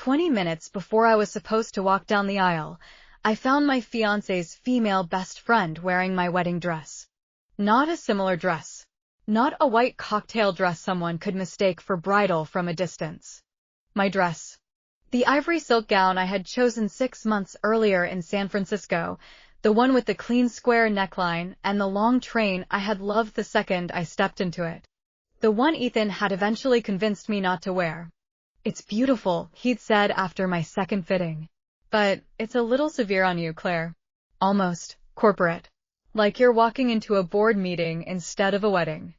20 minutes before I was supposed to walk down the aisle, I found my fiancé's female best friend wearing my wedding dress. Not a similar dress. Not a white cocktail dress someone could mistake for bridal from a distance. My dress. The ivory silk gown I had chosen 6 months earlier in San Francisco, the one with the clean square neckline and the long train I had loved the second I stepped into it. The one Ethan had eventually convinced me not to wear. "It's beautiful," he'd said after my second fitting. "But it's a little severe on you, Claire. Almost corporate. Like you're walking into a board meeting instead of a wedding."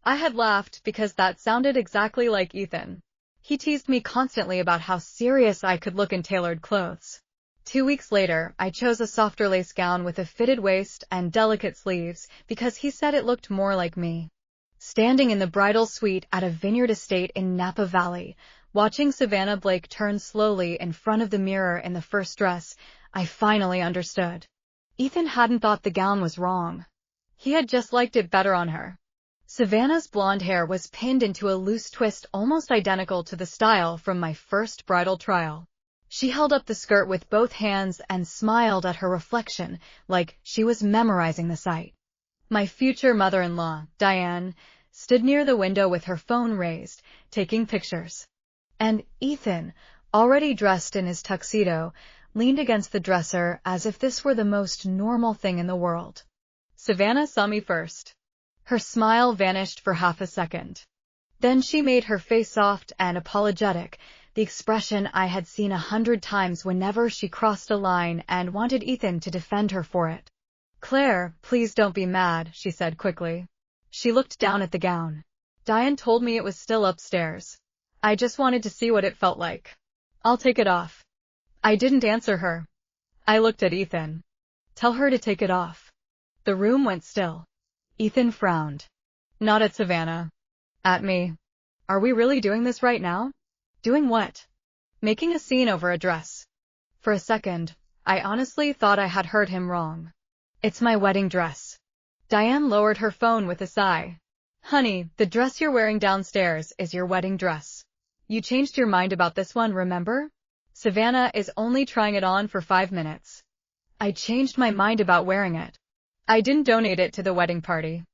I had laughed because that sounded exactly like Ethan. He teased me constantly about how serious I could look in tailored clothes. 2 weeks later, I chose a softer lace gown with a fitted waist and delicate sleeves because he said it looked more like me. Standing in the bridal suite at a vineyard estate in Napa Valley, watching Savannah Blake turn slowly in front of the mirror in the first dress, I finally understood. Ethan hadn't thought the gown was wrong. He had just liked it better on her. Savannah's blonde hair was pinned into a loose twist almost identical to the style from my first bridal trial. She held up the skirt with both hands and smiled at her reflection like she was memorizing the sight. My future mother-in-law, Diane, stood near the window with her phone raised, taking pictures. And Ethan, already dressed in his tuxedo, leaned against the dresser as if this were the most normal thing in the world. Savannah saw me first. Her smile vanished for half a second. Then she made her face soft and apologetic, the expression I had seen 100 times whenever she crossed a line and wanted Ethan to defend her for it. "Claire, please don't be mad," she said quickly. She looked down at the gown. "Diane told me it was still upstairs. I just wanted to see what it felt like. I'll take it off." I didn't answer her. I looked at Ethan. "Tell her to take it off." The room went still. Ethan frowned. Not at Savannah. At me. "Are we really doing this right now?" "Doing what?" "Making a scene over a dress." For a second, I honestly thought I had heard him wrong. "It's my wedding dress." Diane lowered her phone with a sigh. "Honey, the dress you're wearing downstairs is your wedding dress. You changed your mind about this one, remember? Savannah is only trying it on for 5 minutes." I changed my mind about wearing it. I didn't donate it to the wedding party.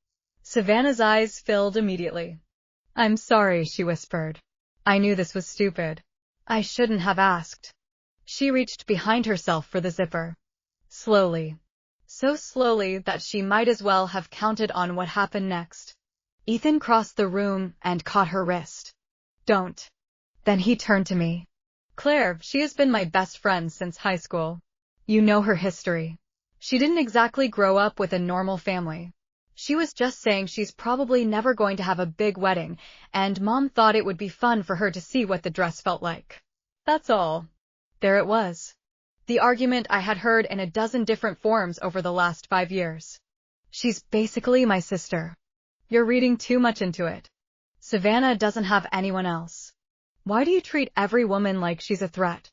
Savannah's eyes filled immediately. "I'm sorry," she whispered. "I knew this was stupid. I shouldn't have asked." She reached behind herself for the zipper. Slowly. So slowly that she might as well have counted on what happened next. Ethan crossed the room and caught her wrist. "Don't." Then he turned to me. "Claire, she has been my best friend since high school. You know her history. She didn't exactly grow up with a normal family. She was just saying she's probably never going to have a big wedding, and Mom thought it would be fun for her to see what the dress felt like. That's all." There it was. The argument I had heard in a dozen different forms over the last 5 years. "She's basically my sister." "You're reading too much into it. Savannah doesn't have anyone else. Why do you treat every woman like she's a threat?"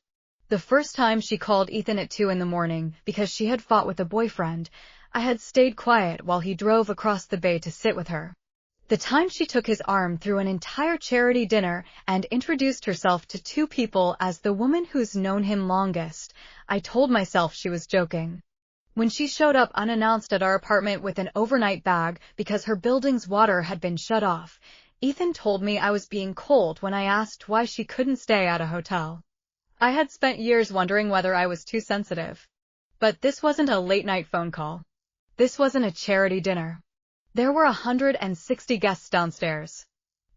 The first time she called Ethan at 2 in the morning because she had fought with a boyfriend, I had stayed quiet while he drove across the bay to sit with her. The time she took his arm through an entire charity dinner and introduced herself to 2 people as the woman who's known him longest, I told myself she was joking. When she showed up unannounced at our apartment with an overnight bag because her building's water had been shut off, Ethan told me I was being cold when I asked why she couldn't stay at a hotel. I had spent years wondering whether I was too sensitive. But this wasn't a late-night phone call. This wasn't a charity dinner. There were 160 guests downstairs.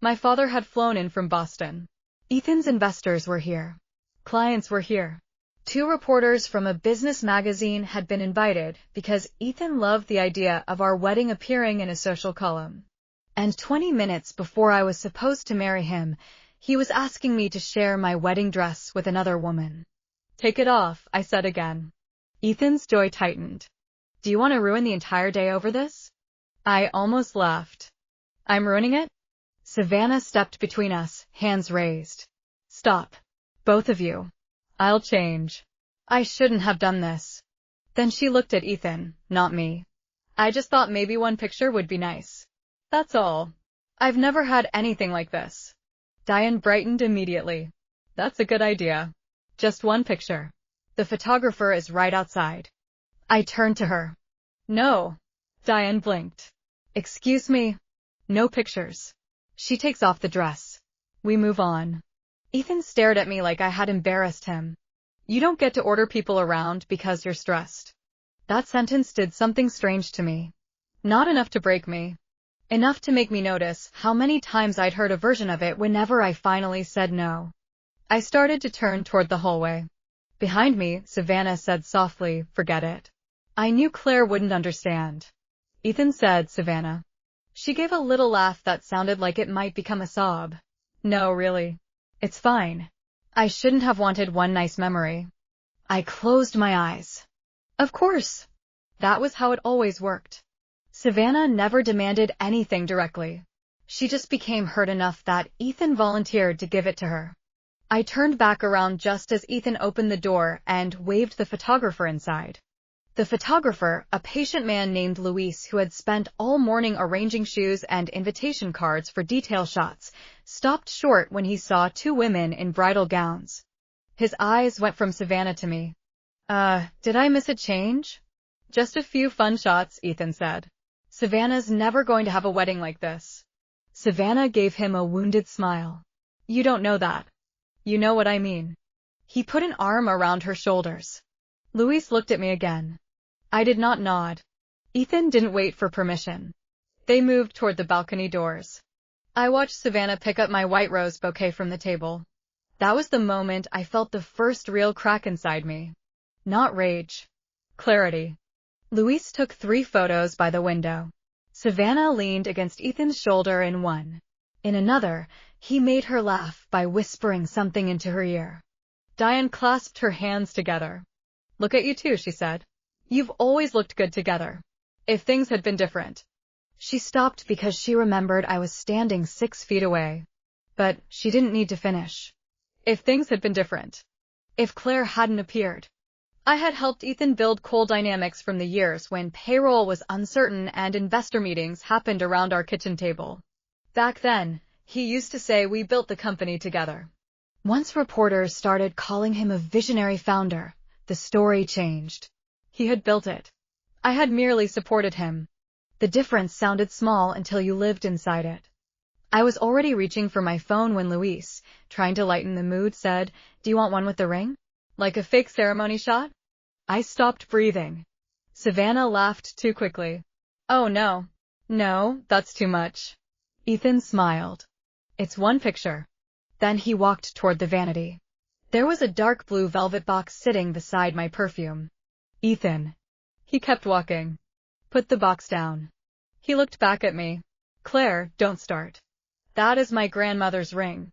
My father had flown in from Boston. Ethan's investors were here. Clients were here. 2 reporters from a business magazine had been invited because Ethan loved the idea of our wedding appearing in a social column. And 20 minutes before I was supposed to marry him, he was asking me to share my wedding dress with another woman. "Take it off," I said again. Ethan's jaw tightened. "Do you want to ruin the entire day over this?" I almost laughed. "I'm ruining it?" Savannah stepped between us, hands raised. "Stop. Both of you. I'll change. I shouldn't have done this." Then she looked at Ethan, not me. "I just thought maybe one picture would be nice. That's all. I've never had anything like this." Diane brightened immediately. "That's a good idea." Just one picture. The photographer is right outside. I turned to her. No. Diane blinked. Excuse me. No pictures. She takes off the dress. We move on. Ethan stared at me like I had embarrassed him. You don't get to order people around because you're stressed. That sentence did something strange to me. Not enough to break me. Enough to make me notice how many times I'd heard a version of it whenever I finally said no. I started to turn toward the hallway. Behind me, Savannah said softly, "Forget it." I knew Claire wouldn't understand. Ethan said, "Savannah." She gave a little laugh that sounded like it might become a sob. No, really. It's fine. I shouldn't have wanted one nice memory. I closed my eyes. Of course. That was how it always worked. Savannah never demanded anything directly. She just became hurt enough that Ethan volunteered to give it to her. I turned back around just as Ethan opened the door and waved the photographer inside. The photographer, a patient man named Luis who had spent all morning arranging shoes and invitation cards for detail shots, stopped short when he saw two women in bridal gowns. His eyes went from Savannah to me. Did I miss a change? Just a few fun shots, Ethan said. Savannah's never going to have a wedding like this. Savannah gave him a wounded smile. You don't know that. You know what I mean. He put an arm around her shoulders. Luis looked at me again. I did not nod. Ethan didn't wait for permission. They moved toward the balcony doors. I watched Savannah pick up my white rose bouquet from the table. That was the moment I felt the first real crack inside me. Not rage. Clarity. Luis took 3 photos by the window. Savannah leaned against Ethan's shoulder in one. In another, he made her laugh by whispering something into her ear. Diane clasped her hands together. Look at you two, she said. You've always looked good together. If things had been different. She stopped because she remembered I was standing 6 feet away. But she didn't need to finish. If things had been different. If Claire hadn't appeared. I had helped Ethan build coal dynamics from the years when payroll was uncertain and investor meetings happened around our kitchen table. Back then, he used to say we built the company together. Once reporters started calling him a visionary founder, the story changed. He had built it. I had merely supported him. The difference sounded small until you lived inside it. I was already reaching for my phone when Luis, trying to lighten the mood, said, "Do you want one with the ring? Like a fake ceremony shot?" I stopped breathing. Savannah laughed too quickly. Oh no. No, that's too much. Ethan smiled. It's one picture. Then he walked toward the vanity. There was a dark blue velvet box sitting beside my perfume. Ethan. He kept walking. Put the box down. He looked back at me. Claire, don't start. That is my grandmother's ring.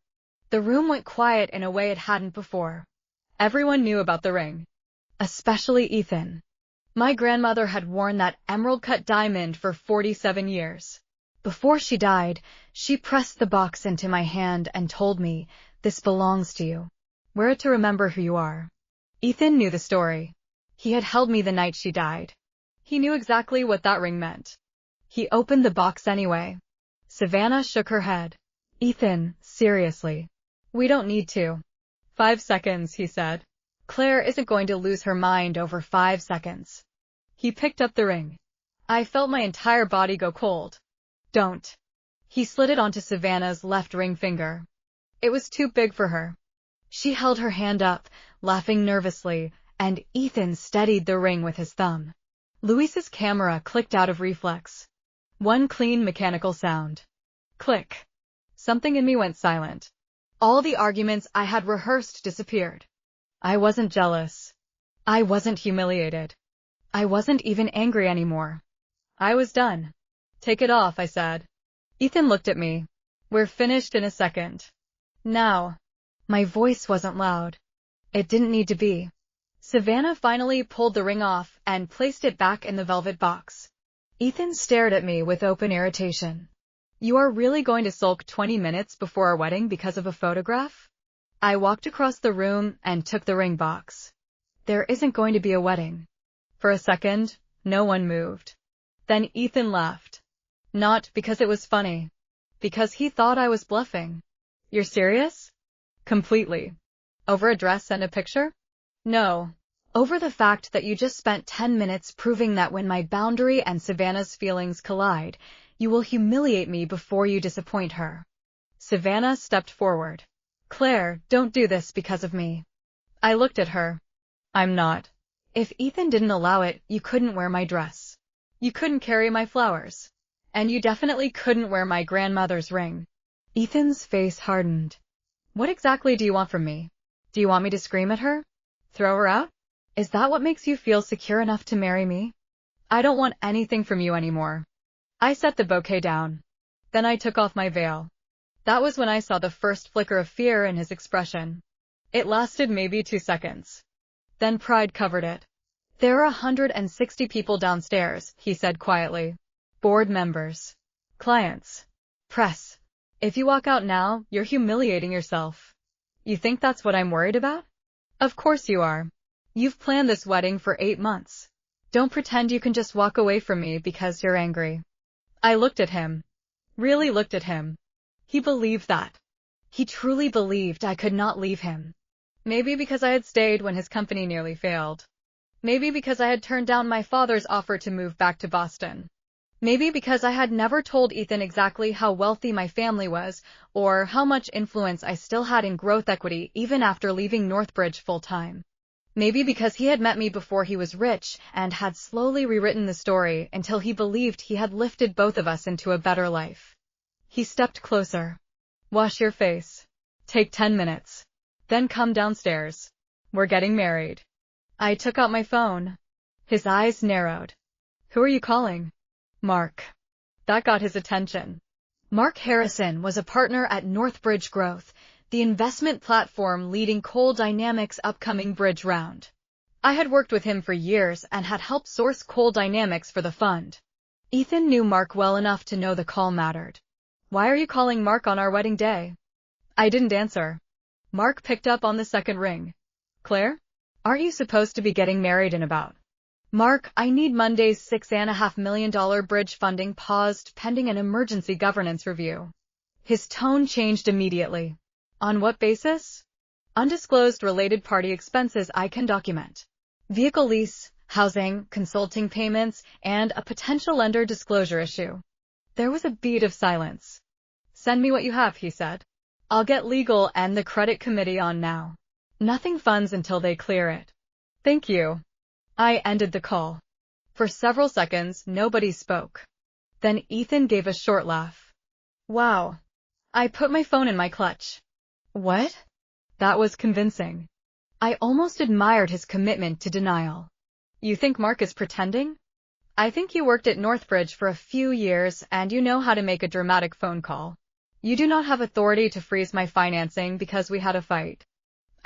The room went quiet in a way it hadn't before. Everyone knew about the ring. Especially Ethan. My grandmother had worn that emerald-cut diamond for 47 years. Before she died, she pressed the box into my hand and told me, "This belongs to you. Wear it to remember who you are." Ethan knew the story. He had held me the night she died. He knew exactly what that ring meant. He opened the box anyway. Savannah shook her head. Ethan, seriously. We don't need to. 5 seconds, he said. Claire isn't going to lose her mind over 5 seconds. He picked up the ring. I felt my entire body go cold. Don't. He slid it onto Savannah's left ring finger. It was too big for her. She held her hand up, laughing nervously, and Ethan steadied the ring with his thumb. Luis's camera clicked out of reflex. One clean mechanical sound. Click. Something in me went silent. All the arguments I had rehearsed disappeared. I wasn't jealous. I wasn't humiliated. I wasn't even angry anymore. I was done. Take it off, I said. Ethan looked at me. We're finished in a second. Now. My voice wasn't loud. It didn't need to be. Savannah finally pulled the ring off and placed it back in the velvet box. Ethan stared at me with open irritation. You are really going to sulk 20 minutes before our wedding because of a photograph? I walked across the room and took the ring box. There isn't going to be a wedding. For a second, no one moved. Then Ethan laughed. Not because it was funny. Because he thought I was bluffing. You're serious? Completely. Over a dress and a picture? No. Over the fact that you just spent 10 minutes proving that when my boundary and Savannah's feelings collide, you will humiliate me before you disappoint her. Savannah stepped forward. Claire, don't do this because of me. I looked at her. I'm not. If Ethan didn't allow it, you couldn't wear my dress. You couldn't carry my flowers. And you definitely couldn't wear my grandmother's ring. Ethan's face hardened. What exactly do you want from me? Do you want me to scream at her? Throw her out? Is that what makes you feel secure enough to marry me? I don't want anything from you anymore. I set the bouquet down. Then I took off my veil. That was when I saw the first flicker of fear in his expression. It lasted maybe 2 seconds. Then pride covered it. There are 160 people downstairs, he said quietly. Board members. Clients. Press. If you walk out now, you're humiliating yourself. You think that's what I'm worried about? Of course you are. You've planned this wedding for 8 months. Don't pretend you can just walk away from me because you're angry. I looked at him. Really looked at him. He believed that. He truly believed I could not leave him. Maybe because I had stayed when his company nearly failed. Maybe because I had turned down my father's offer to move back to Boston. Maybe because I had never told Ethan exactly how wealthy my family was, or how much influence I still had in growth equity even after leaving Northbridge full-time. Maybe because he had met me before he was rich and had slowly rewritten the story until he believed he had lifted both of us into a better life. He stepped closer. Wash your face. Take 10 minutes. Then come downstairs. We're getting married. I took out my phone. His eyes narrowed. Who are you calling? Mark. That got his attention. Mark Harrison was a partner at Northbridge Growth, the investment platform leading Coal Dynamics' upcoming bridge round. I had worked with him for years and had helped source Coal Dynamics for the fund. Ethan knew Mark well enough to know the call mattered. Why are you calling Mark on our wedding day? I didn't answer. Mark picked up on the second ring. Claire? Aren't you supposed to be getting married in about? Mark, I need Monday's $6.5 million bridge funding paused pending an emergency governance review. His tone changed immediately. On what basis? Undisclosed related party expenses I can document. Vehicle lease, housing, consulting payments, and a potential lender disclosure issue. There was a beat of silence. Send me what you have, he said. I'll get legal and the credit committee on now. Nothing funds until they clear it. Thank you. I ended the call. For several seconds, nobody spoke. Then Ethan gave a short laugh. Wow. I put my phone in my clutch. What? That was convincing. I almost admired his commitment to denial. You think Mark is pretending? I think you worked at Northbridge for a few years and you know how to make a dramatic phone call. You do not have authority to freeze my financing because we had a fight.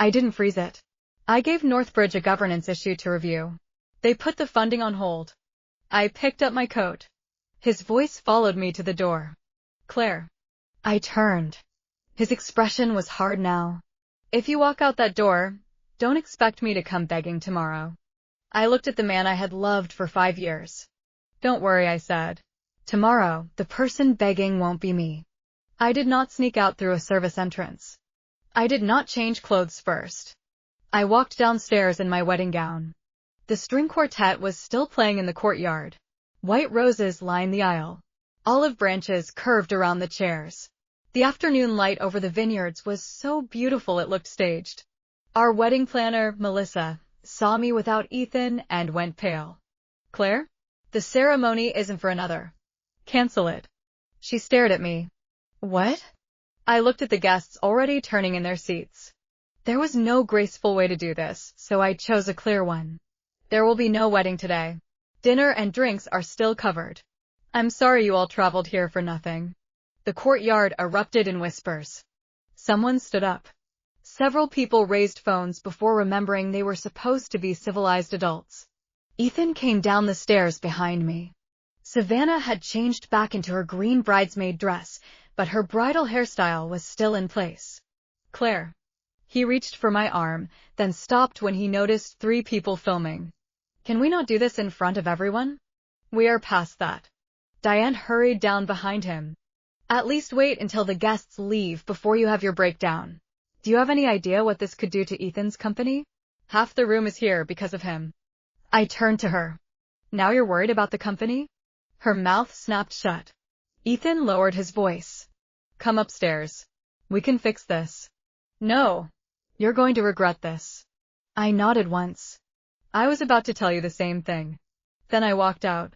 I didn't freeze it. I gave Northbridge a governance issue to review. They put the funding on hold. I picked up my coat. His voice followed me to the door. Claire. I turned. His expression was hard now. If you walk out that door, don't expect me to come begging tomorrow. I looked at the man I had loved for 5 years. Don't worry, I said. Tomorrow, the person begging won't be me. I did not sneak out through a service entrance. I did not change clothes first. I walked downstairs in my wedding gown. The string quartet was still playing in the courtyard. White roses lined the aisle. Olive branches curved around the chairs. The afternoon light over the vineyards was so beautiful it looked staged. Our wedding planner, Melissa, saw me without Ethan and went pale. Claire? The ceremony isn't for another. Cancel it. She stared at me. What? I looked at the guests already turning in their seats. There was no graceful way to do this, so I chose a clear one. There will be no wedding today. Dinner and drinks are still covered. I'm sorry you all traveled here for nothing. The courtyard erupted in whispers. Someone stood up. Several people raised phones before remembering they were supposed to be civilized adults. Ethan came down the stairs behind me. Savannah had changed back into her green bridesmaid dress, but her bridal hairstyle was still in place. Claire. He reached for my arm, then stopped when he noticed 3 people filming. Can we not do this in front of everyone? We are past that. Diane hurried down behind him. At least wait until the guests leave before you have your breakdown. Do you have any idea what this could do to Ethan's company? Half the room is here because of him. I turned to her. Now you're worried about the company? Her mouth snapped shut. Ethan lowered his voice. Come upstairs. We can fix this. No. You're going to regret this. I nodded once. I was about to tell you the same thing. Then I walked out.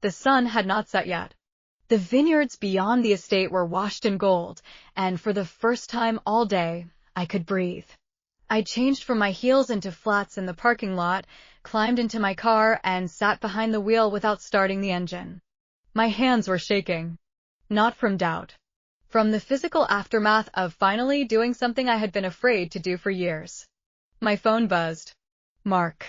The sun had not set yet. The vineyards beyond the estate were washed in gold, and for the first time all day, I could breathe. I changed from my heels into flats in the parking lot, climbed into my car, and sat behind the wheel without starting the engine. My hands were shaking. Not from doubt. From the physical aftermath of finally doing something I had been afraid to do for years. My phone buzzed. Mark.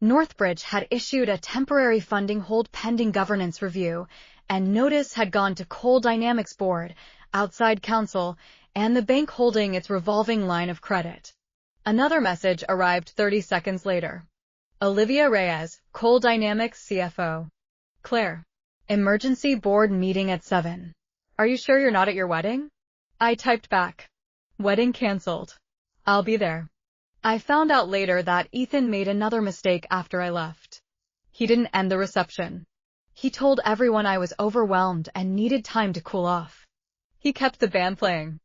Northbridge had issued a temporary funding hold pending governance review, and notice had gone to Coal Dynamics Board, outside counsel, and the bank holding its revolving line of credit. Another message arrived 30 seconds later. Olivia Reyes, Coal Dynamics CFO. Claire. Emergency board meeting at 7. Are you sure you're not at your wedding? I typed back. Wedding cancelled. I'll be there. I found out later that Ethan made another mistake after I left. He didn't end the reception. He told everyone I was overwhelmed and needed time to cool off. He kept the band playing.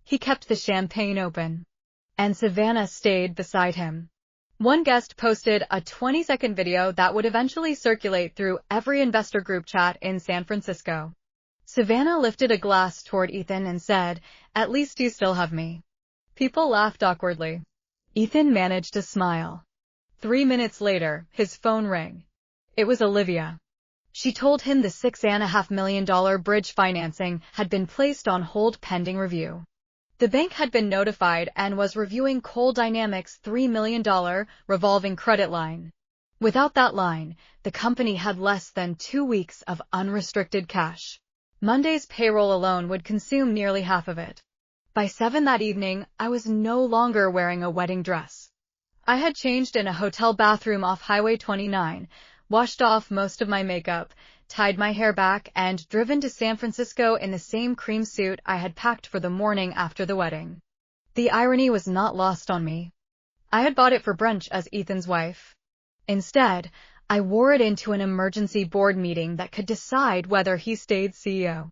He kept the champagne open. And Savannah stayed beside him. One guest posted a 20-second video that would eventually circulate through every investor group chat in San Francisco. Savannah lifted a glass toward Ethan and said, "At least you still have me." People laughed awkwardly. Ethan managed a smile. 3 minutes later, his phone rang. It was Olivia. She told him the $6.5 million bridge financing had been placed on hold pending review. The bank had been notified and was reviewing Coal Dynamics' $3 million revolving credit line. Without that line, the company had less than 2 weeks of unrestricted cash. Monday's payroll alone would consume nearly half of it. By 7 that evening, I was no longer wearing a wedding dress. I had changed in a hotel bathroom off Highway 29, washed off most of my makeup, tied my hair back, and driven to San Francisco in the same cream suit I had packed for the morning after the wedding. The irony was not lost on me. I had bought it for brunch as Ethan's wife. Instead, I wore it into an emergency board meeting that could decide whether he stayed CEO.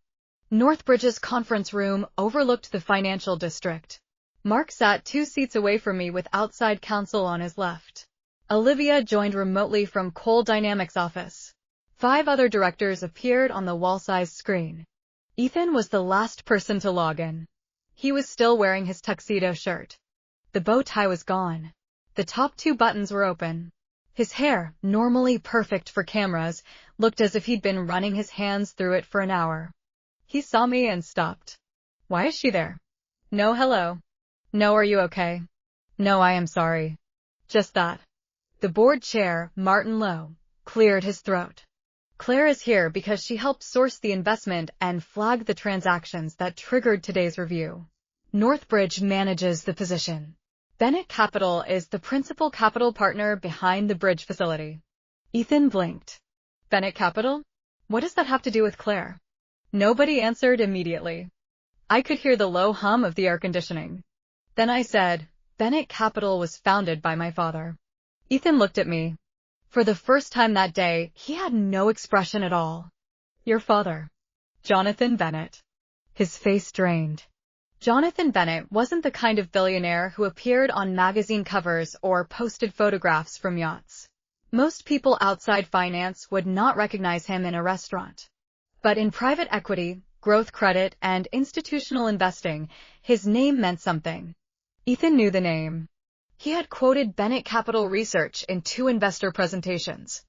Northbridge's conference room overlooked the financial district. Mark sat 2 seats away from me with outside counsel on his left. Olivia joined remotely from Coal Dynamics' office. 5 other directors appeared on the wall-sized screen. Ethan was the last person to log in. He was still wearing his tuxedo shirt. The bow tie was gone. The top 2 buttons were open. His hair, normally perfect for cameras, looked as if he'd been running his hands through it for an hour. He saw me and stopped. Why is she there? No hello. No are you okay? No I am sorry. Just that. The board chair, Martin Lowe, cleared his throat. Claire is here because she helped source the investment and flag the transactions that triggered today's review. Northbridge manages the position. Bennett Capital is the principal capital partner behind the bridge facility. Ethan blinked. Bennett Capital? What does that have to do with Claire? Nobody answered immediately. I could hear the low hum of the air conditioning. Then I said, Bennett Capital was founded by my father. Ethan looked at me. For the first time that day, he had no expression at all. Your father. Jonathan Bennett. His face drained. Jonathan Bennett wasn't the kind of billionaire who appeared on magazine covers or posted photographs from yachts. Most people outside finance would not recognize him in a restaurant. But in private equity, growth credit, and institutional investing, his name meant something. Ethan knew the name. He had quoted Bennett Capital Research in 2 investor presentations.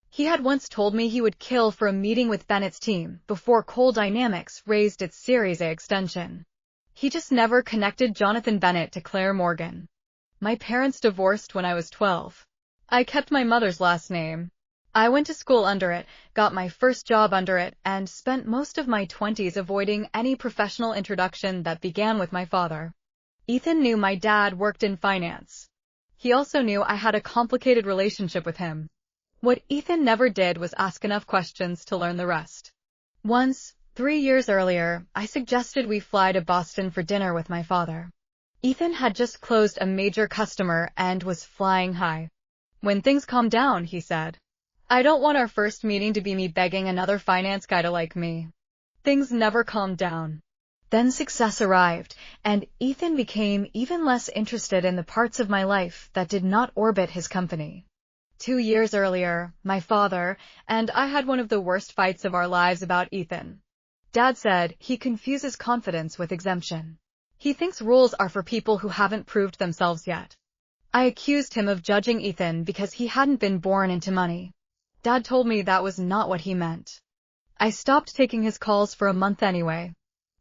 He had once told me he would kill for a meeting with Bennett's team before Coal Dynamics raised its Series A extension. He just never connected Jonathan Bennett to Claire Morgan. My parents divorced when I was 12. I kept my mother's last name. I went to school under it, got my first job under it, and spent most of my 20s avoiding any professional introduction that began with my father. Ethan knew my dad worked in finance. He also knew I had a complicated relationship with him. What Ethan never did was ask enough questions to learn the rest. Once, 3 years earlier, I suggested we fly to Boston for dinner with my father. Ethan had just closed a major customer and was flying high. "When things calm down," he said. "I don't want our first meeting to be me begging another finance guy to like me." Things never calmed down. Then success arrived, and Ethan became even less interested in the parts of my life that did not orbit his company. 2 years earlier, my father and I had one of the worst fights of our lives about Ethan. Dad said he confuses confidence with exemption. He thinks rules are for people who haven't proved themselves yet. I accused him of judging Ethan because he hadn't been born into money. Dad told me that was not what he meant. I stopped taking his calls for a month anyway.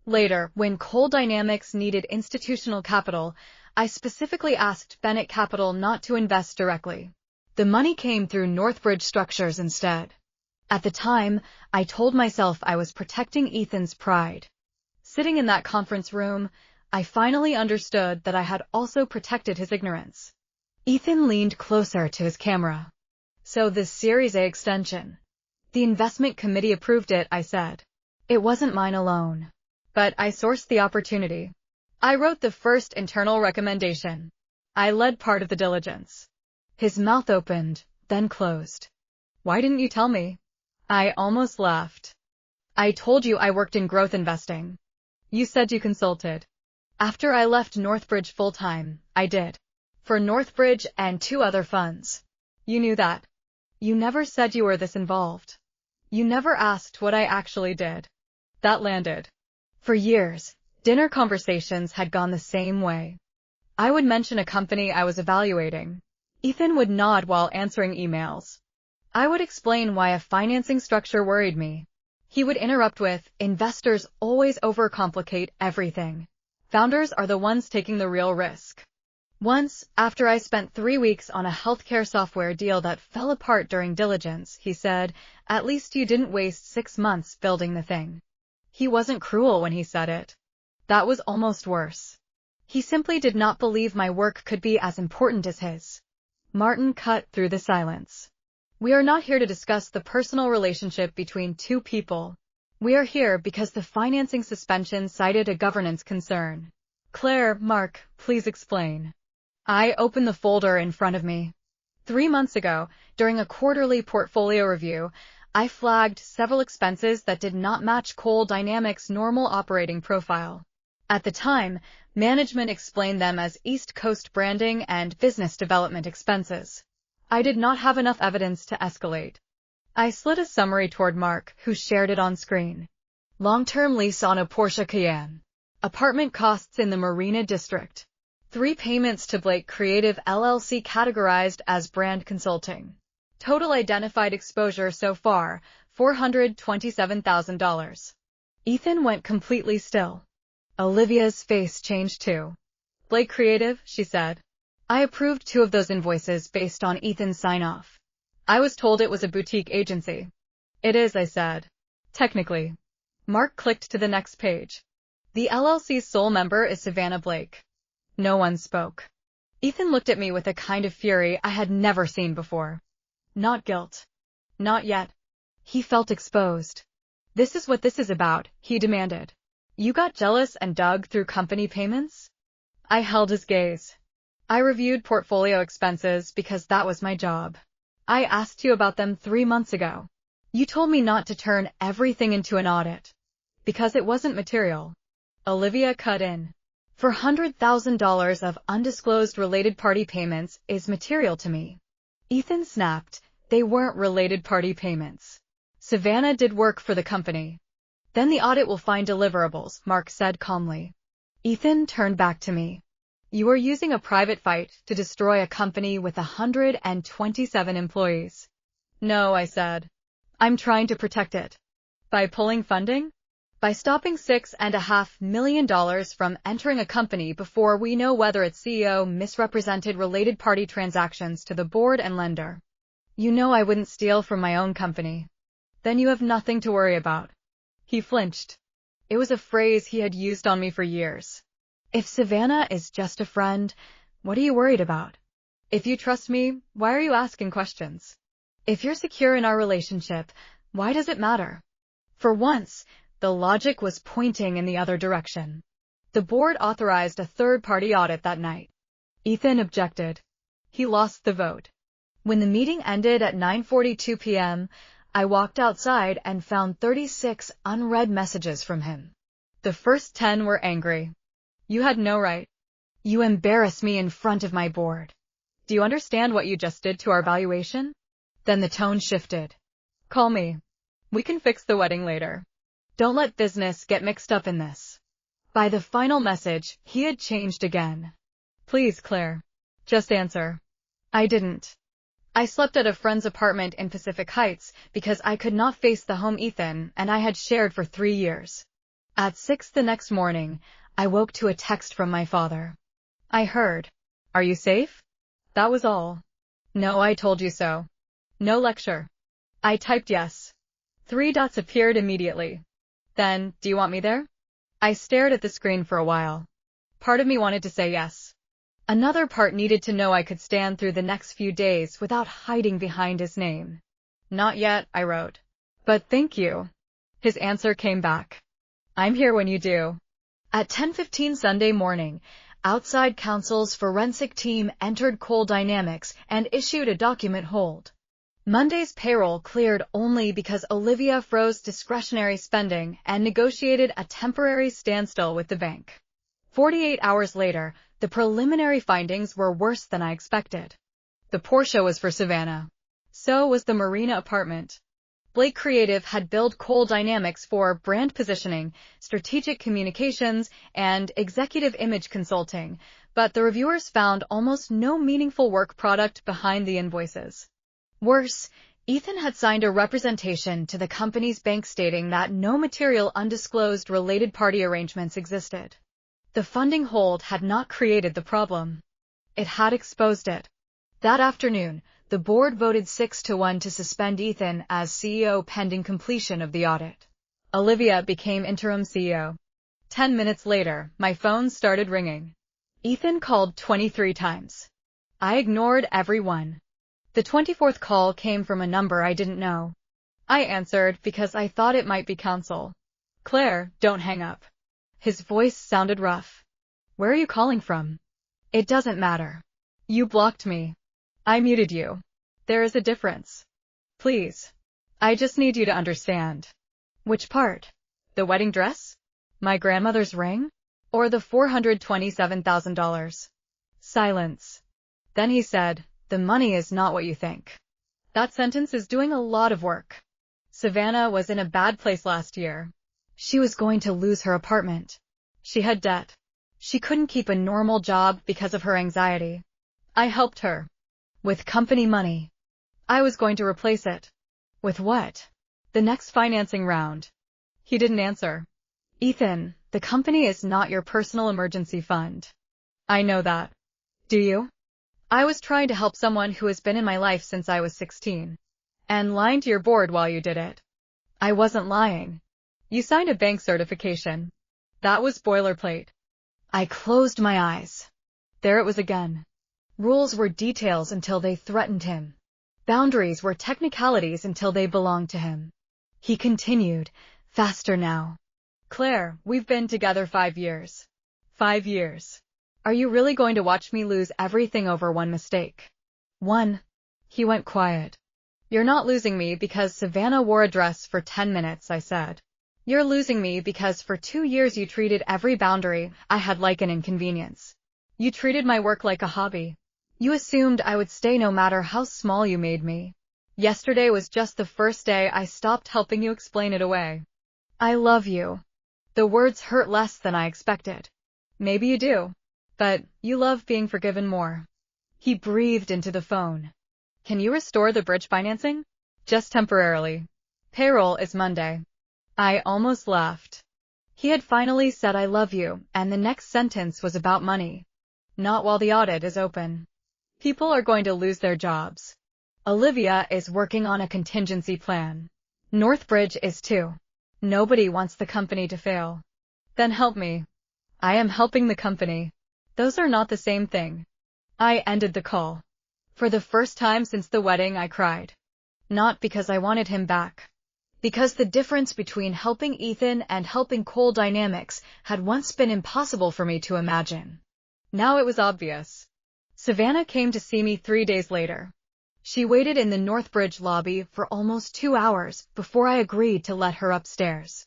Later, when Coal Dynamics needed institutional capital, I specifically asked Bennett Capital not to invest directly. The money came through Northbridge Structures instead. At the time, I told myself I was protecting Ethan's pride. Sitting in that conference room, I finally understood that I had also protected his ignorance. Ethan leaned closer to his camera. "So this Series A extension. The investment committee approved it," I said. "It wasn't mine alone. But I sourced the opportunity. I wrote the first internal recommendation. I led part of the diligence." His mouth opened, then closed. "Why didn't you tell me?" I almost laughed. "I told you I worked in growth investing. You said you consulted." After I left Northbridge full-time, I did. For Northbridge and 2 other funds. You knew that. You never said you were this involved. You never asked what I actually did. That landed. For years, dinner conversations had gone the same way. I would mention a company I was evaluating. Ethan would nod while answering emails. I would explain why a financing structure worried me. He would interrupt with, "Investors always overcomplicate everything. Founders are the ones taking the real risk." Once, after I spent 3 weeks on a healthcare software deal that fell apart during diligence, he said, "At least you didn't waste 6 months building the thing." He wasn't cruel when he said it. That was almost worse. He simply did not believe my work could be as important as his. Martin cut through the silence. "We are not here to discuss the personal relationship between 2 people. We are here because the financing suspension cited a governance concern." "Claire, Mark, please explain." I opened the folder in front of me. 3 months ago, during a quarterly portfolio review, I flagged several expenses that did not match Coal Dynamics' normal operating profile. At the time, management explained them as East Coast branding and business development expenses. I did not have enough evidence to escalate. I slid a summary toward Mark, who shared it on screen. "Long-term lease on a Porsche Cayenne. Apartment costs in the Marina District. 3 payments to Blake Creative LLC categorized as brand consulting. Total identified exposure so far, $427,000. Ethan went completely still. Olivia's face changed too. "Blake Creative," she said. "I approved 2 of those invoices based on Ethan's sign-off. I was told it was a boutique agency." "It is," I said. "Technically." Mark clicked to the next page. "The LLC's sole member is Savannah Blake." No one spoke. Ethan looked at me with a kind of fury I had never seen before. Not guilt. Not yet. He felt exposed. "This is what this is about," he demanded. "You got jealous and dug through company payments?" I held his gaze. "I reviewed portfolio expenses because that was my job. I asked you about them 3 months ago. You told me not to turn everything into an audit. Because it wasn't material." Olivia cut in. $400,000 of undisclosed related party payments is material to me." Ethan snapped. "They weren't related party payments. Savannah did work for the company." "Then the audit will find deliverables," Mark said calmly. Ethan turned back to me. "You are using a private fight to destroy a company with 127 employees." "No," I said. "I'm trying to protect it." "By pulling funding?" "By stopping $6.5 million from entering a company before we know whether its CEO misrepresented related party transactions to the board and lender." "You know I wouldn't steal from my own company." "Then you have nothing to worry about." He flinched. It was a phrase he had used on me for years. "If Savannah is just a friend, what are you worried about? If you trust me, why are you asking questions? If you're secure in our relationship, why does it matter?" For once, the logic was pointing in the other direction. The board authorized a third-party audit that night. Ethan objected. He lost the vote. When the meeting ended at 9:42 p.m., I walked outside and found 36 unread messages from him. The first 10 were angry. You had no right. You embarrass me in front of my board. Do you understand what you just did to our valuation? Then the tone shifted. Call me. We can fix the wedding later. Don't let business get mixed up in this. By the final message, he had changed again. Please, Claire. Just answer. I didn't. I slept at a friend's apartment in Pacific Heights because I could not face the home Ethan and I had shared for 3 years. At 6 the next morning, I woke to a text from my father. I heard, "Are you safe?" That was all. No, I told you so. No lecture. I typed yes. 3 dots appeared immediately. Then, do you want me there? I stared at the screen for a while. Part of me wanted to say yes. Another part needed to know I could stand through the next few days without hiding behind his name. Not yet, I wrote. But thank you. His answer came back. I'm here when you do. At 10:15 Sunday morning, outside counsel's forensic team entered Coal Dynamics and issued a document hold. Monday's payroll cleared only because Olivia froze discretionary spending and negotiated a temporary standstill with the bank. 48 hours later, the preliminary findings were worse than I expected. The Porsche was for Savannah. So was the Marina apartment. Blake Creative had billed Coal Dynamics for brand positioning, strategic communications, and executive image consulting, but the reviewers found almost no meaningful work product behind the invoices. Worse, Ethan had signed a representation to the company's bank stating that no material undisclosed related party arrangements existed. The funding hold had not created the problem. It had exposed it. That afternoon, the board voted 6-1 to suspend Ethan as CEO pending completion of the audit. Olivia became interim CEO. 10 minutes later, my phone started ringing. Ethan called 23 times. I ignored every one. The 24th call came from a number I didn't know. I answered because I thought it might be counsel. Claire, don't hang up. His voice sounded rough. Where are you calling from? It doesn't matter. You blocked me. I muted you. There is a difference. Please. I just need you to understand. Which part? The wedding dress? My grandmother's ring? Or the $427,000? Silence. Then he said, the money is not what you think. That sentence is doing a lot of work. Savannah was in a bad place last year. She was going to lose her apartment. She had debt. She couldn't keep a normal job because of her anxiety. I helped her. With company money. I was going to replace it. With what? The next financing round. He didn't answer. Ethan, the company is not your personal emergency fund. I know that. Do you? I was trying to help someone who has been in my life since I was 16. And lying to your board while you did it. I wasn't lying. You signed a bank certification. That was boilerplate. I closed my eyes. There it was again. Rules were details until they threatened him. Boundaries were technicalities until they belonged to him. He continued, faster now. Claire, we've been together 5 years. 5 years. Are you really going to watch me lose everything over one mistake? One. He went quiet. You're not losing me because Savannah wore a dress for 10 minutes, I said. You're losing me because for 2 years you treated every boundary I had like an inconvenience. You treated my work like a hobby. You assumed I would stay no matter how small you made me. Yesterday was just the first day I stopped helping you explain it away. I love you. The words hurt less than I expected. Maybe you do. But you love being forgiven more. He breathed into the phone. Can you restore the bridge financing? Just temporarily. Payroll is Monday. I almost laughed. He had finally said I love you, and the next sentence was about money. Not while the audit is open. People are going to lose their jobs. Olivia is working on a contingency plan. Northbridge is too. Nobody wants the company to fail. Then help me. I am helping the company. Those are not the same thing. I ended the call. For the first time since the wedding I cried. Not because I wanted him back. Because the difference between helping Ethan and helping Cole Dynamics had once been impossible for me to imagine. Now it was obvious. Savannah came to see me 3 days later. She waited in the Northbridge lobby for almost 2 hours before I agreed to let her upstairs.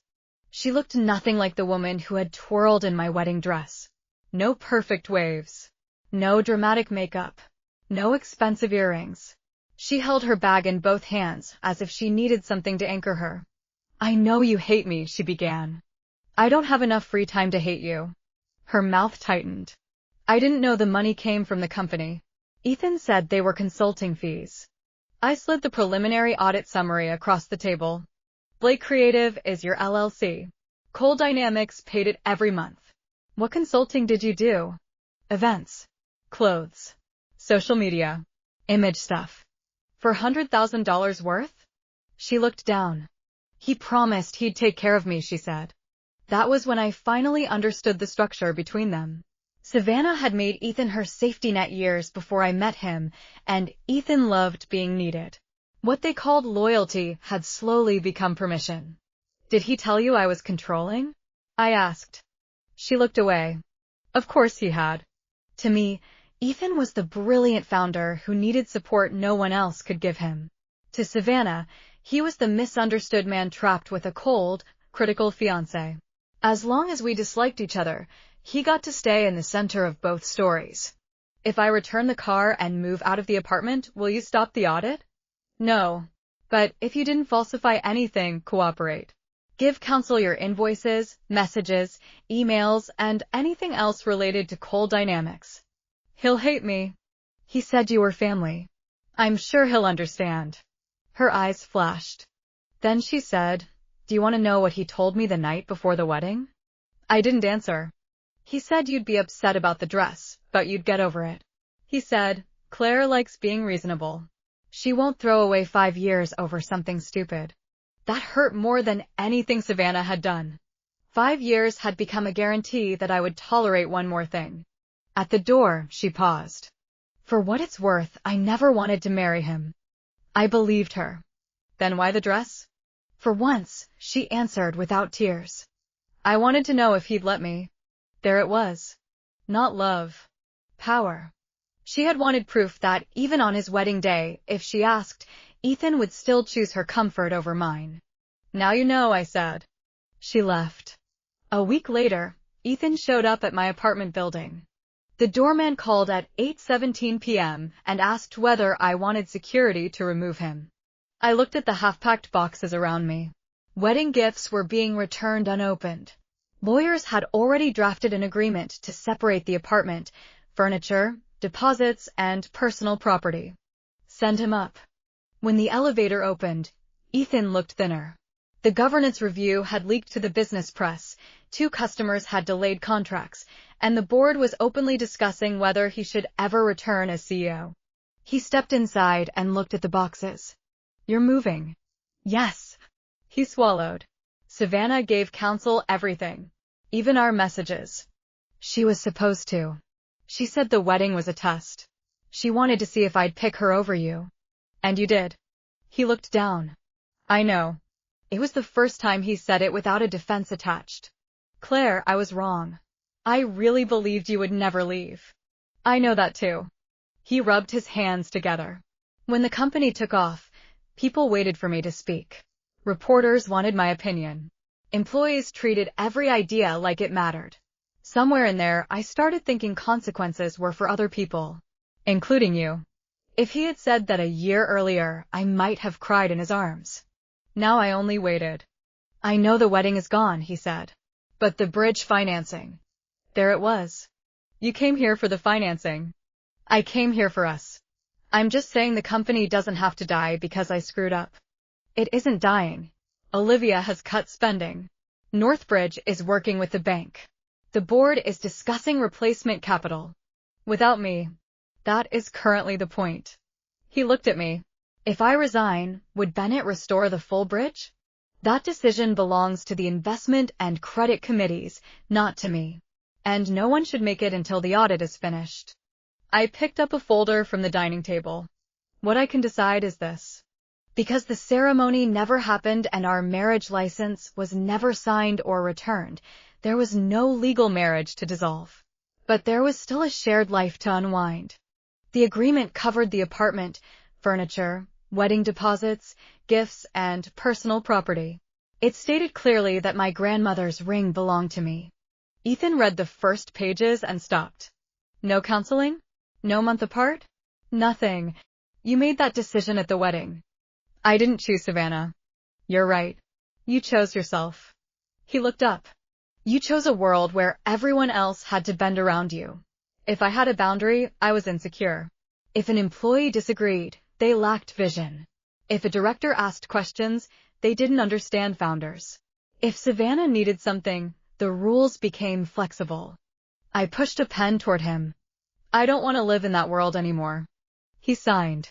She looked nothing like the woman who had twirled in my wedding dress. No perfect waves. No dramatic makeup. No expensive earrings. She held her bag in both hands as if she needed something to anchor her. "I know you hate me," she began. "I don't have enough free time to hate you." Her mouth tightened. "I didn't know the money came from the company." Ethan said they were consulting fees. I slid the preliminary audit summary across the table. "Blake Creative is your LLC. Cole Dynamics paid it every month. What consulting did you do?" "Events. Clothes. Social media. Image stuff." "For $100,000 worth?" She looked down. "He promised he'd take care of me," she said. That was when I finally understood the structure between them. Savannah had made Ethan her safety net years before I met him, and Ethan loved being needed. What they called loyalty had slowly become permission. "Did he tell you I was controlling?" I asked. She looked away. Of course he had. To me, Ethan was the brilliant founder who needed support no one else could give him. To Savannah, he was the misunderstood man trapped with a cold, critical fiancé. As long as we disliked each other, he got to stay in the center of both stories. "If I return the car and move out of the apartment, will you stop the audit?" "No. But if you didn't falsify anything, cooperate. Give counsel your invoices, messages, emails, and anything else related to Cole Dynamics." "He'll hate me." "He said you were family." "I'm sure he'll understand." Her eyes flashed. Then she said, "Do you want to know what he told me the night before the wedding?" I didn't answer. "He said you'd be upset about the dress, but you'd get over it. He said, Claire likes being reasonable. She won't throw away 5 years over something stupid." That hurt more than anything Savannah had done. 5 years had become a guarantee that I would tolerate one more thing. At the door, she paused. For what it's worth, I never wanted to marry him. I believed her. "Then why the dress?" For once, she answered without tears. "I wanted to know if he'd let me." There it was. Not love. Power. She had wanted proof that, even on his wedding day, if she asked, Ethan would still choose her comfort over mine. "Now you know," I said. She left. A week later, Ethan showed up at my apartment building. The doorman called at 8:17 p.m. and asked whether I wanted security to remove him. I looked at the half-packed boxes around me. Wedding gifts were being returned unopened. Lawyers had already drafted an agreement to separate the apartment, furniture, deposits, and personal property. Send him up. When the elevator opened, Ethan looked thinner. The governance review had leaked to the business press, 2 customers had delayed contracts, and the board was openly discussing whether he should ever return as CEO. He stepped inside and looked at the boxes. "You're moving." "Yes." He swallowed. Savannah gave counsel everything. Even our messages. She was supposed to. She said the wedding was a test. She wanted to see if I'd pick her over you. "And you did." He looked down. "I know." It was the first time he said it without a defense attached. "Claire, I was wrong. I really believed you would never leave." "I know that too." He rubbed his hands together. When the company took off, people waited for me to speak. Reporters wanted my opinion. Employees treated every idea like it mattered. Somewhere in there, I started thinking consequences were for other people, including you. If he had said that a year earlier, I might have cried in his arms. Now I only waited. "I know the wedding is gone," he said. "But the bridge financing." There it was. "You came here for the financing." "I came here for us." "I'm just saying the company doesn't have to die because I screwed up." "It isn't dying. Olivia has cut spending. Northbridge is working with the bank. The board is discussing replacement capital. Without me. That is currently the point." He looked at me. "If I resign, would Bennett restore the full bridge?" "That decision belongs to the investment and credit committees, not to me. And no one should make it until the audit is finished." I picked up a folder from the dining table. "What I can decide is this. Because the ceremony never happened and our marriage license was never signed or returned, there was no legal marriage to dissolve. But there was still a shared life to unwind. The agreement covered the apartment, furniture, wedding deposits, gifts, and personal property. It stated clearly that my grandmother's ring belonged to me. Ethan read the first pages and stopped. No counseling? No month apart? Nothing. You made that decision at the wedding. I didn't choose Savannah. You're right. You chose yourself. He looked up. You chose a world where everyone else had to bend around you. If I had a boundary, I was insecure. If an employee disagreed, they lacked vision. If a director asked questions, they didn't understand founders. If Savannah needed something, the rules became flexible. I pushed a pen toward him. I don't want to live in that world anymore. He signed.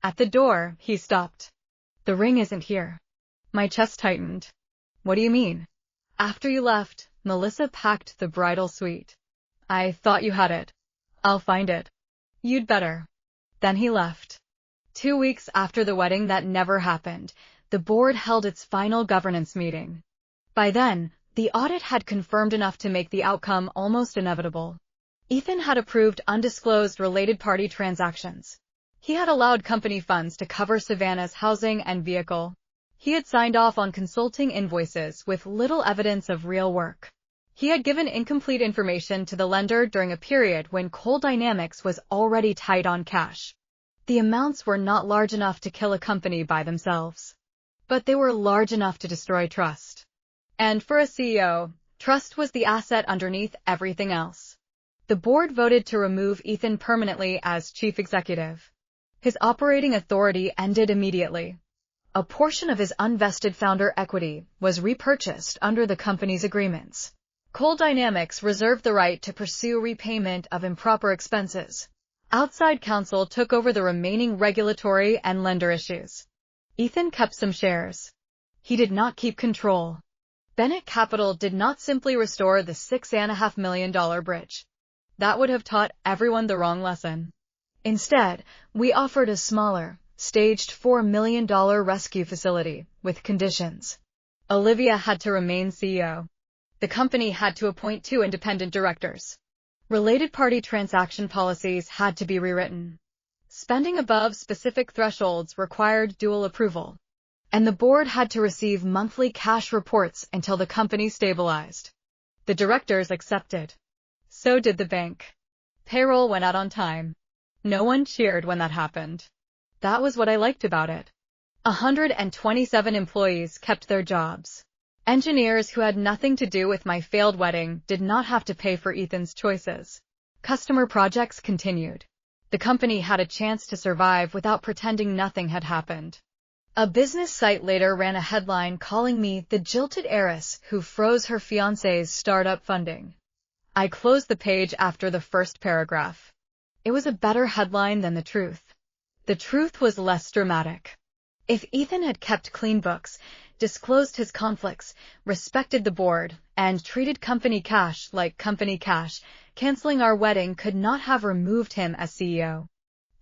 At the door, he stopped. The ring isn't here. My chest tightened. What do you mean? After you left, Melissa packed the bridal suite. I thought you had it. I'll find it. You'd better. Then he left. 2 weeks after the wedding that never happened, the board held its final governance meeting. By then, the audit had confirmed enough to make the outcome almost inevitable. Ethan had approved undisclosed related party transactions. He had allowed company funds to cover Savannah's housing and vehicle. He had signed off on consulting invoices with little evidence of real work. He had given incomplete information to the lender during a period when Coal Dynamics was already tight on cash. The amounts were not large enough to kill a company by themselves, but they were large enough to destroy trust. And for a CEO, trust was the asset underneath everything else. The board voted to remove Ethan permanently as chief executive. His operating authority ended immediately. A portion of his unvested founder equity was repurchased under the company's agreements. Coal Dynamics reserved the right to pursue repayment of improper expenses. Outside counsel took over the remaining regulatory and lender issues. Ethan kept some shares. He did not keep control. Bennett Capital did not simply restore the $6.5 million bridge. That would have taught everyone the wrong lesson. Instead, we offered a smaller, staged $4 million rescue facility with conditions. Olivia had to remain CEO. The company had to appoint 2 independent directors. Related party transaction policies had to be rewritten. Spending above specific thresholds required dual approval. And the board had to receive monthly cash reports until the company stabilized. The directors accepted. So did the bank. Payroll went out on time. No one cheered when that happened. That was what I liked about it. 127 employees kept their jobs. Engineers who had nothing to do with my failed wedding did not have to pay for Ethan's choices. Customer projects continued. The company had a chance to survive without pretending nothing had happened. A business site later ran a headline calling me the jilted heiress who froze her fiancé's startup funding. I closed the page after the first paragraph. It was a better headline than the truth. The truth was less dramatic. If Ethan had kept clean books, disclosed his conflicts, respected the board, and treated company cash like company cash, canceling our wedding could not have removed him as CEO.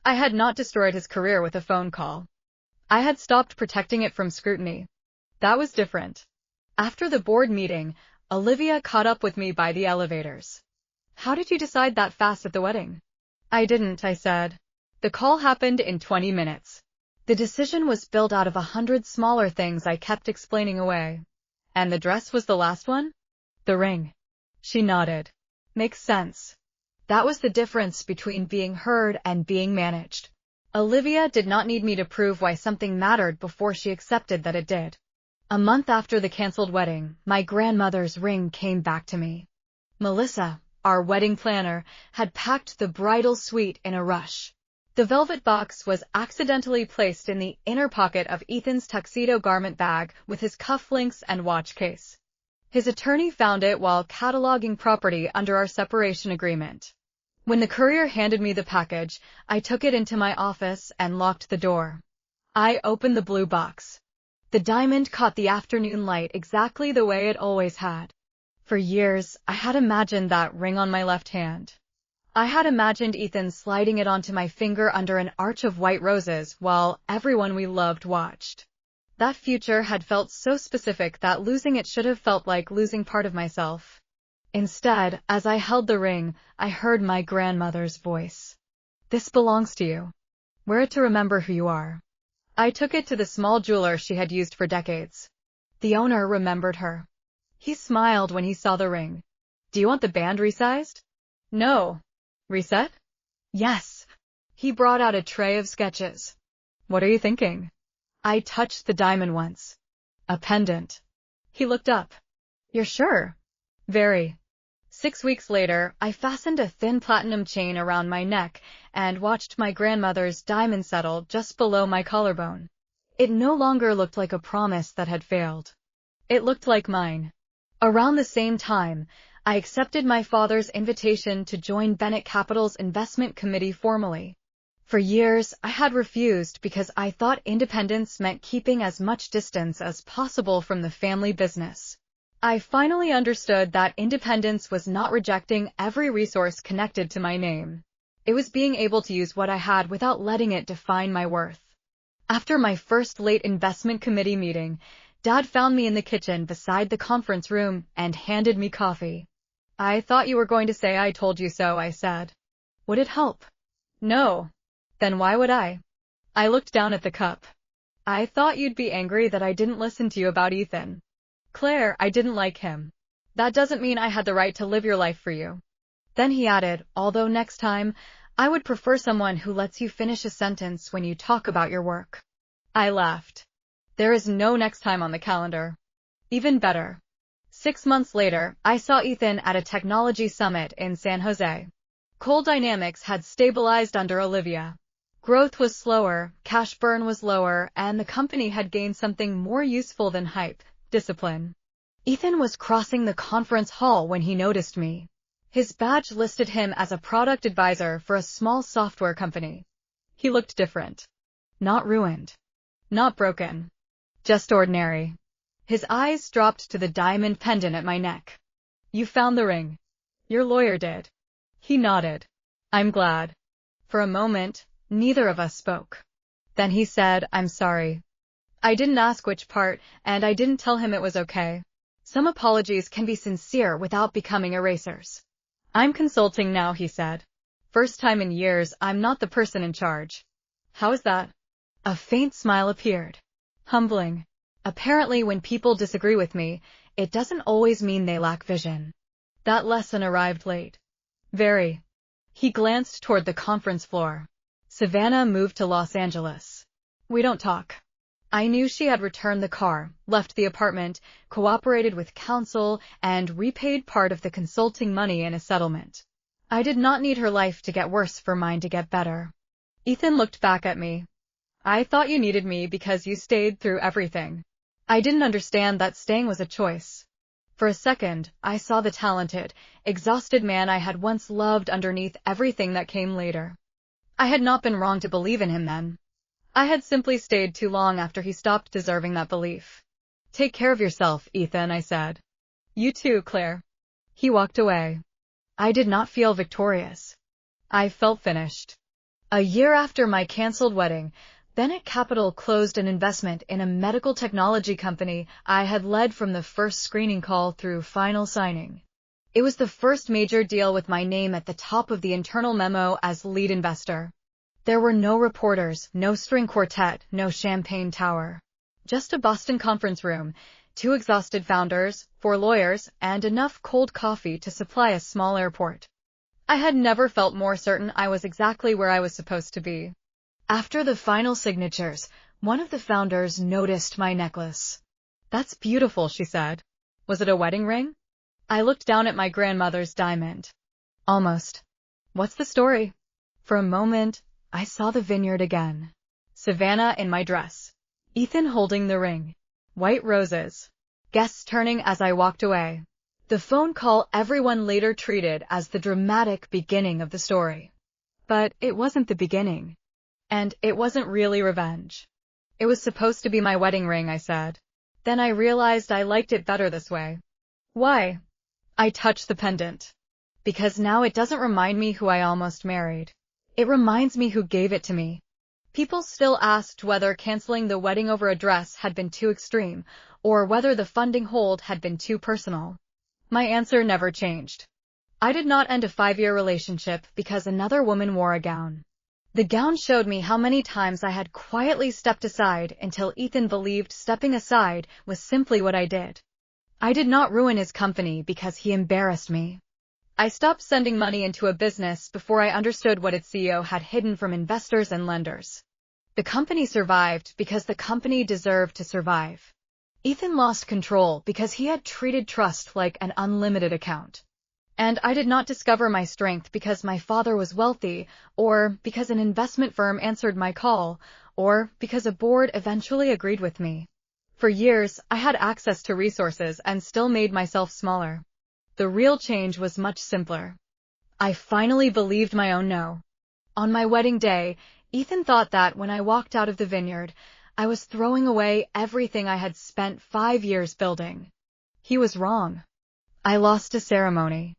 I had not destroyed his career with a phone call. I had stopped protecting it from scrutiny. That was different. After the board meeting, Olivia caught up with me by the elevators. How did you decide that fast at the wedding? I didn't, I said. The call happened in 20 minutes. The decision was built out of 100 smaller things I kept explaining away. And the dress was the last one? The ring. She nodded. Makes sense. That was the difference between being heard and being managed. Olivia did not need me to prove why something mattered before she accepted that it did. A month after the canceled wedding, my grandmother's ring came back to me. Melissa, our wedding planner, had packed the bridal suite in a rush. The velvet box was accidentally placed in the inner pocket of Ethan's tuxedo garment bag with his cufflinks and watch case. His attorney found it while cataloging property under our separation agreement. When the courier handed me the package, I took it into my office and locked the door. I opened the blue box. The diamond caught the afternoon light exactly the way it always had. For years, I had imagined that ring on my left hand. I had imagined Ethan sliding it onto my finger under an arch of white roses while everyone we loved watched. That future had felt so specific that losing it should have felt like losing part of myself. Instead, as I held the ring, I heard my grandmother's voice. "This belongs to you. Wear it to remember who you are." I took it to the small jeweler she had used for decades. The owner remembered her. He smiled when he saw the ring. "Do you want the band resized?" "No." "Reset?" "Yes." He brought out a tray of sketches. "What are you thinking?" I touched the diamond once. "A pendant." He looked up. "You're sure?" "Very." 6 weeks later, I fastened a thin platinum chain around my neck and watched my grandmother's diamond settle just below my collarbone. It no longer looked like a promise that had failed. It looked like mine. Around the same time, I accepted my father's invitation to join Bennett Capital's investment committee formally. For years, I had refused because I thought independence meant keeping as much distance as possible from the family business. I finally understood that independence was not rejecting every resource connected to my name. It was being able to use what I had without letting it define my worth. After my first late investment committee meeting, Dad found me in the kitchen beside the conference room and handed me coffee. "I thought you were going to say I told you so," I said. "Would it help?" "No." "Then why would I?" I looked down at the cup. "I thought you'd be angry that I didn't listen to you about Ethan." "Claire, I didn't like him. That doesn't mean I had the right to live your life for you." Then he added, "Although next time, I would prefer someone who lets you finish a sentence when you talk about your work." I laughed. There is no next time on the calendar. Even better. 6 months later, I saw Ethan at a technology summit in San Jose. Coal Dynamics had stabilized under Olivia. Growth was slower, cash burn was lower, and the company had gained something more useful than hype: discipline. Ethan was crossing the conference hall when he noticed me. His badge listed him as a product advisor for a small software company. He looked different. Not ruined. Not broken. Just ordinary. His eyes dropped to the diamond pendant at my neck. "You found the ring." "Your lawyer did." He nodded. "I'm glad." For a moment, neither of us spoke. Then he said, "I'm sorry. I didn't ask which part, and I didn't tell him it was okay." Some apologies can be sincere without becoming erasers. "I'm consulting now," he said. "First time in years I'm not the person in charge." "How is that?" A faint smile appeared. Humbling. Apparently when people disagree with me, it doesn't always mean they lack vision. That lesson arrived late. Very. He glanced toward the conference floor. "Savannah moved to Los Angeles. We don't talk." I knew she had returned the car, left the apartment, cooperated with counsel, and repaid part of the consulting money in a settlement. I did not need her life to get worse for mine to get better. Ethan looked back at me. "I thought you needed me because you stayed through everything." I didn't understand that staying was a choice. For a second, I saw the talented, exhausted man I had once loved underneath everything that came later. I had not been wrong to believe in him then. I had simply stayed too long after he stopped deserving that belief. "Take care of yourself, Ethan," I said. "You too, Claire." He walked away. I did not feel victorious. I felt finished. A year after my canceled wedding, Bennett Capital closed an investment in a medical technology company I had led from the first screening call through final signing. It was the first major deal with my name at the top of the internal memo as lead investor. There were no reporters, no string quartet, no champagne tower. Just a Boston conference room, 2 exhausted founders, 4 lawyers, and enough cold coffee to supply a small airport. I had never felt more certain I was exactly where I was supposed to be. After the final signatures, one of the founders noticed my necklace. "That's beautiful," she said. "Was it a wedding ring?" I looked down at my grandmother's diamond. "Almost." "What's the story?" For a moment, I saw the vineyard again. Savannah in my dress. Ethan holding the ring. White roses. Guests turning as I walked away. The phone call everyone later treated as the dramatic beginning of the story. But it wasn't the beginning. And it wasn't really revenge. "It was supposed to be my wedding ring," I said. Then I realized I liked it better this way. "Why?" I touched the pendant. Because now it doesn't remind me who I almost married. It reminds me who gave it to me. People still asked whether canceling the wedding over a dress had been too extreme, or whether the funding hold had been too personal. My answer never changed. I did not end a 5-year relationship because another woman wore a gown. The gown showed me how many times I had quietly stepped aside until Ethan believed stepping aside was simply what I did. I did not ruin his company because he embarrassed me. I stopped sending money into a business before I understood what its CEO had hidden from investors and lenders. The company survived because the company deserved to survive. Ethan lost control because he had treated trust like an unlimited account. And I did not discover my strength because my father was wealthy, or because an investment firm answered my call, or because a board eventually agreed with me. For years, I had access to resources and still made myself smaller. The real change was much simpler. I finally believed my own no. On my wedding day, Ethan thought that when I walked out of the vineyard, I was throwing away everything I had spent 5 years building. He was wrong. I lost a ceremony.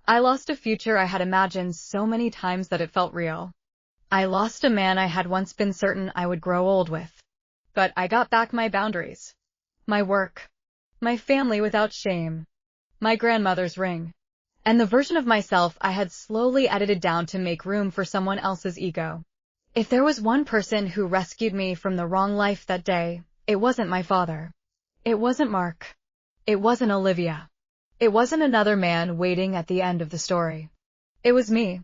I lost a future I had imagined so many times that it felt real. I lost a man I had once been certain I would grow old with. But I got back my boundaries. My work. My family without shame. My grandmother's ring. And the version of myself I had slowly edited down to make room for someone else's ego. If there was one person who rescued me from the wrong life that day, it wasn't my father. It wasn't Mark. It wasn't Olivia. It wasn't another man waiting at the end of the story. It was me.